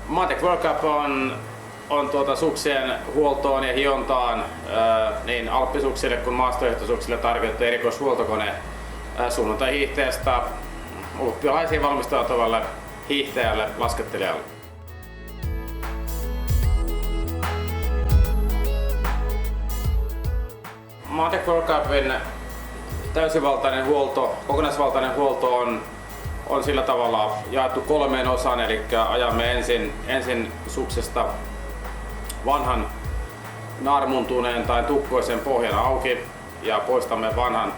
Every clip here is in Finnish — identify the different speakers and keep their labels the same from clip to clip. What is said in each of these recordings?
Speaker 1: Matec World Cup on suksien huoltoon ja hiontaan niin alppisuksille kuin maastohiihtosuksille tarkoitettu erikoishuoltokone sunnuntai-hiihtäjästä olympialaisiin valmistautuvalle hiihtäjälle, laskettelijalle. Matec World Cupin täysivaltainen huolto, kokonaisvaltainen huolto on sillä tavalla jaettu 3 osaan, eli ajamme ensin suksesta vanhan naarmuntuneen tai tukkoisen pohjan auki ja poistamme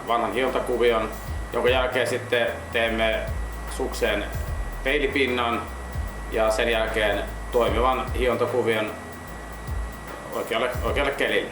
Speaker 1: vanhan hiontakuvion, jonka jälkeen sitten teemme sukseen peilipinnan ja sen jälkeen toimivan hiontakuvion oikealle kelille.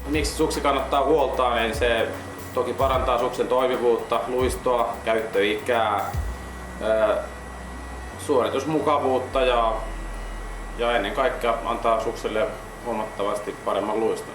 Speaker 1: Miksi suksi kannattaa huoltaa, niin se toki parantaa suksen toimivuutta, luistoa, käyttöikää, suoritusmukavuutta ja ennen kaikkea antaa sukselle huomattavasti paremman luiston.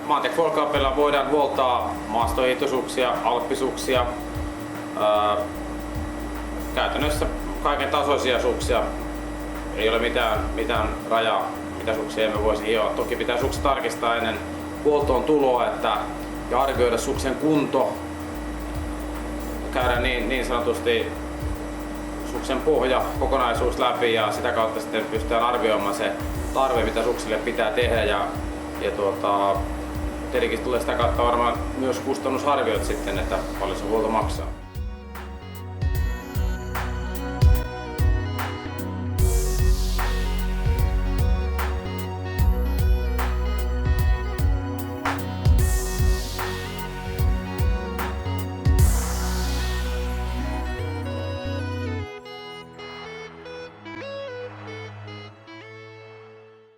Speaker 1: Matec World Cupilla voidaan huoltaa maastohiihtosuksia, alppisuksia, käytännössä kaiken tasoisia suksia. Ei ole mitään rajaa, mitä suksia emme voisi hioa. Toki pitää sukset tarkistaa ennen huoltoon tuloa ja arvioida suksen kunto, käydä niin sanotusti suksen pohja kokonaisuus läpi ja sitä kautta sitten pystytään arvioimaan se tarve, mitä suksille pitää tehdä. Tietenkin tulee sitä kautta varmaan myös kustannusarviot sitten, että paljon se huolto maksaa.